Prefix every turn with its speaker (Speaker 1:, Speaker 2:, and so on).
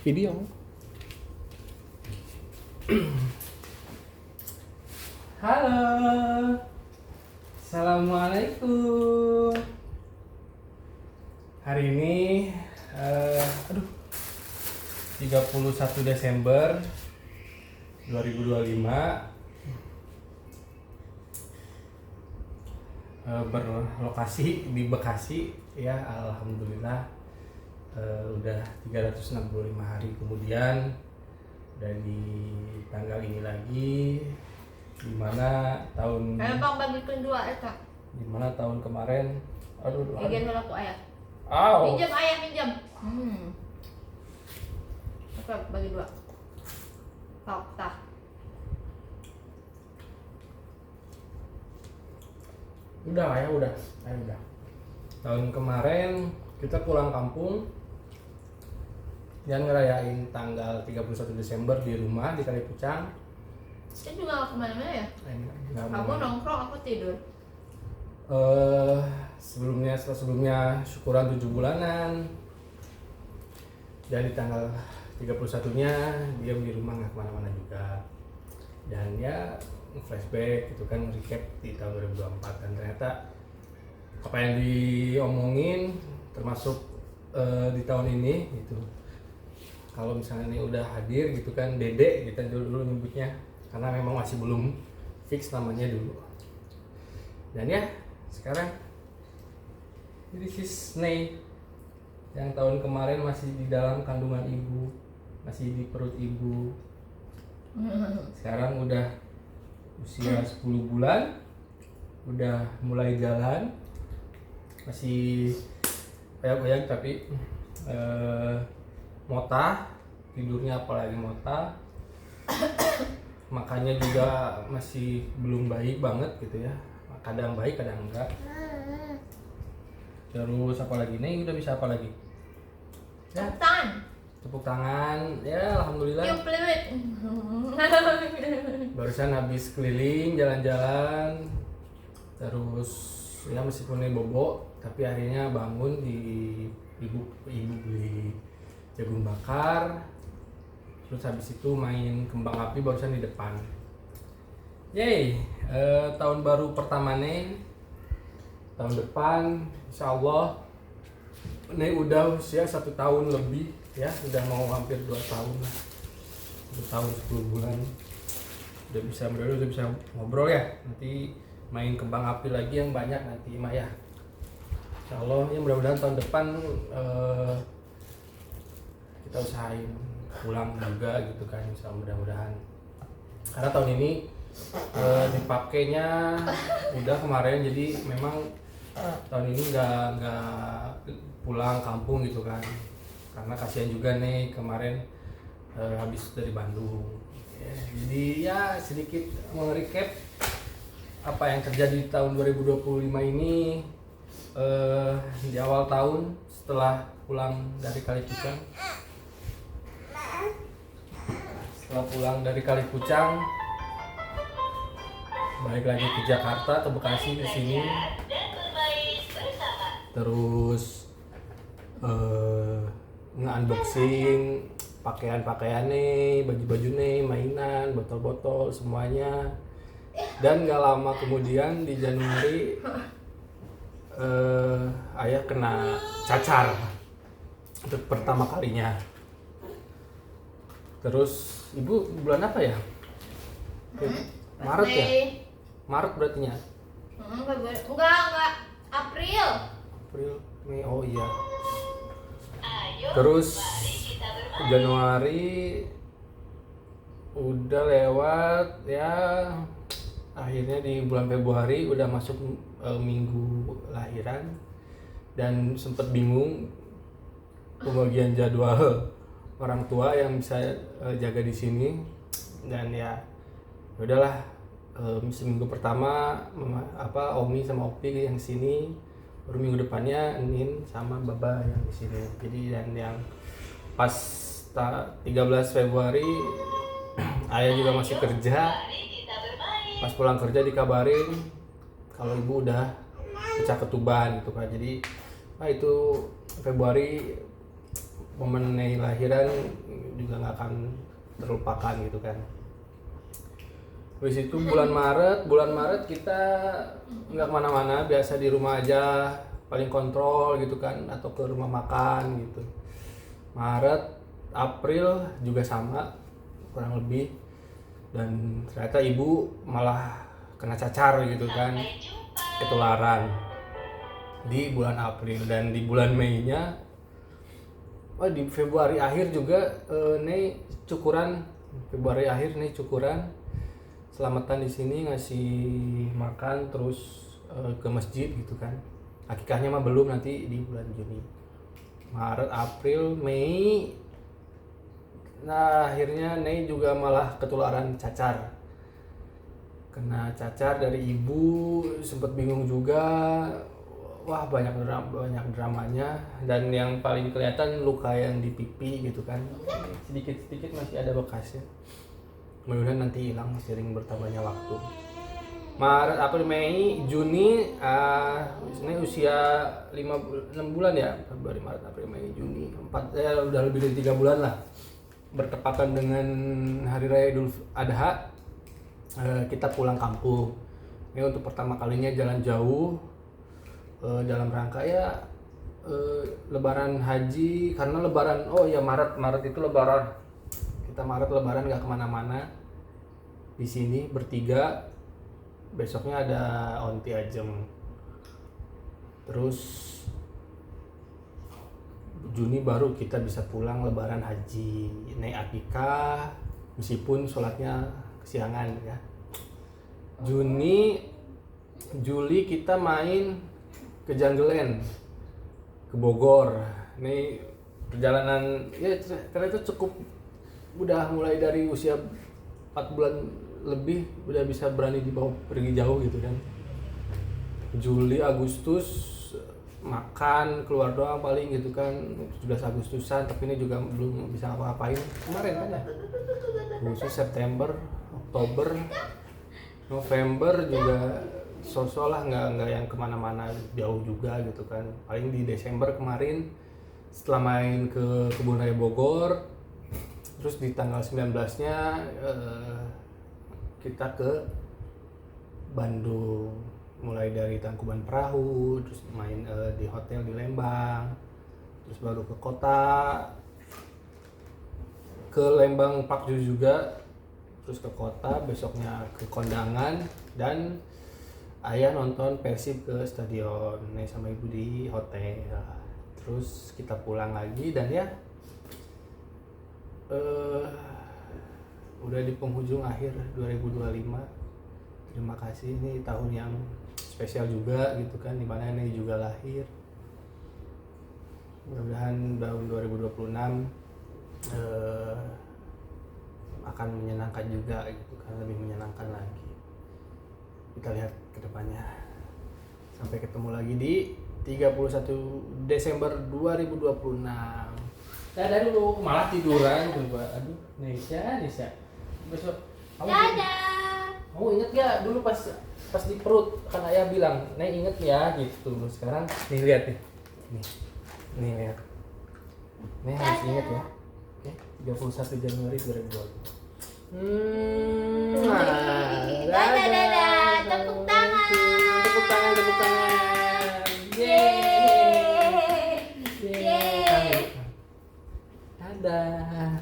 Speaker 1: Video. Halo. Assalamualaikum. Hari ini 31 Desember 2025, berlokasi di Bekasi ya. Alhamdulillah udah 365 hari kemudian dari tanggal ini lagi, dimana tahun
Speaker 2: Bang bagi kedua Eka.
Speaker 1: Dimana tahun kemarin,
Speaker 2: Bagian aku ayah.
Speaker 1: Au.
Speaker 2: Pinjam ayah pinjam. Oke, bagi dua. Tah.
Speaker 1: Udah. Tahun kemarin kita pulang kampung dan ngerayain tanggal 31 Desember di rumah di Kalipucang.
Speaker 2: Saya juga gak kemana-mana ya. Kamu nongkrong, aku tidur.
Speaker 1: Sebelumnya syukuran 7 bulanan. Dan di tanggal 31-nya diam di rumah, nggak kemana-mana juga. Dan ya flashback gitu kan, recap di tahun 2024, dan ternyata apa yang diomongin termasuk di tahun ini gitu. Kalau misalnya ini udah hadir gitu kan, Dede kita dulu nyebutnya, karena memang masih belum fix namanya dulu. Dan ya sekarang ini si Snake yang tahun kemarin masih di dalam kandungan ibu, masih di perut ibu. Sekarang udah usia 10 bulan, udah mulai jalan, masih goyang-goyang tapi motah, tidurnya apalagi motah, makannya juga masih belum baik banget gitu ya, kadang baik kadang enggak. Terus apa lagi nih, udah bisa apa lagi ya? Tepuk tangan ya, alhamdulillah.
Speaker 2: Yuk pelit.
Speaker 1: Barusan habis keliling jalan-jalan, terus ya meskipun ini bobo tapi akhirnya bangun di ibu beli jagung bakar. Terus habis itu main kembang api barusan di depan. Yeay, tahun baru pertama nih, tahun depan insya Allah ini udah usia 1 tahun lebih ya, udah mau hampir 2 tahun lah, 1 tahun 10 bulan. Udah bisa ngobrol ya, nanti main kembang api lagi yang banyak nanti Maya. Insya Allah ya, mudah-mudahan tahun depan kita usahain pulang juga gitu kan, insya Allah, mudah-mudahan. Karena tahun ini dipakainya udah kemarin, jadi memang tahun ini nggak pulang kampung gitu kan, karena kasihan juga nih kemarin habis dari Bandung ya. Jadi ya sedikit recap apa yang terjadi di tahun 2025 ini. Di awal tahun setelah pulang dari Kalipucang, balik lagi ke Jakarta, ke Bekasi, ke sini. Terus nge-unboxing pakaian nih, baju-baju nih, mainan, botol-botol semuanya. Dan gak lama kemudian di Januari ayah kena cacar untuk pertama kalinya. Terus ibu bulan apa ya? Maret ya? Maret berarti ya?
Speaker 2: Enggak. April,
Speaker 1: Mei, oh iya. Terus Januari udah lewat ya, akhirnya di bulan Februari udah masuk minggu lahiran, dan sempet bingung pembagian jadwal orang tua yang bisa jaga di sini. Dan ya udahlah, seminggu pertama Omi sama Opi yang sini, baru minggu depannya Nin sama Baba yang di sini. Jadi dan yang pas 13 Februari ayah juga masih kerja. Pas pulang kerja dikabarin kalau ibu udah pecah ketuban gitu kan. Jadi itu Februari momen lahiran juga nggak akan terlupakan gitu kan. Habis itu bulan Maret kita nggak kemana-mana, biasa di rumah aja, paling kontrol gitu kan, atau ke rumah makan gitu. Maret, April juga sama kurang lebih, dan ternyata ibu malah kena cacar gitu kan, ketularan di bulan April. Dan di bulan Mei-nya, di Februari akhir juga Nei cukuran, selamatan di sini, ngasih makan terus ke masjid gitu kan. Akikahnya mah belum, nanti di bulan Juni. Maret, April, Mei, nah akhirnya Nei juga malah ketularan cacar. Kena cacar dari ibu, sempet bingung juga. Wah, banyak dramanya, dan yang paling kelihatan luka yang di pipi gitu kan. Sedikit-sedikit masih ada bekasnya. Mudah-mudahan nanti hilang seiring bertambahnya waktu. Maret, April, Mei, Juni, ini usia 6 bulan ya. Februari, Maret, April, Mei, Juni, udah lebih dari 3 bulan lah. Bertepatan dengan Hari Raya Idul Adha, kita pulang kampung. Ini untuk pertama kalinya jalan jauh, dalam rangka ya Lebaran haji, karena Lebaran, Maret itu Lebaran. Kita Maret Lebaran nggak kemana-mana, di sini bertiga. Besoknya ada onti ajem. Terus Juni baru kita bisa pulang Lebaran haji, naik akikah, meskipun sholatnya kesiangan ya. Juli kita main ke Janggelen, ke Bogor. Ini perjalanan ya ternyata cukup, udah mulai dari usia 4 bulan lebih udah bisa berani dibawa pergi jauh gitu kan. Juli, Agustus makan keluar doang paling gitu kan, 17 Agustusan, tapi ini juga belum bisa apa-apain kemarin kan ya. Agustus, September, Oktober, November juga sosok lah, nggak yang kemana-mana jauh juga gitu kan. Paling di Desember kemarin setelah main ke Kebun Raya Bogor, terus di tanggal 19-nya kita ke Bandung, mulai dari Tangkuban Perahu, terus main di hotel di Lembang, terus baru ke kota, ke Lembang Pakju juga, terus ke kota, besoknya ke kondangan, dan ayah nonton Persib ke stadion, nih sama ibu di hotel. Terus kita pulang lagi, dan ya udah di penghujung akhir 2025. Terima kasih, ini tahun yang spesial juga gitu kan, dimana ini juga lahir. Mudah-mudahan tahun 2026 akan menyenangkan juga gitu kan, lebih menyenangkan lagi. Kita lihat ke depannya. Sampai ketemu lagi di 31 Desember 2026. Dadah dulu, malah tiduran coba. Aduh, Nesya. Besok kamu
Speaker 2: Dadah.
Speaker 1: Kamu inget gak dulu pas di perut kan ayah bilang, "Nek inget ya," gitu. Sekarang nih lihat nih. Nih lihat. Nih harus inget ya. Oke, 31 Januari 2020.
Speaker 2: Dadah. Tepuk tangan.
Speaker 1: Tepuk tangan.
Speaker 2: Yeay.
Speaker 1: Dadah.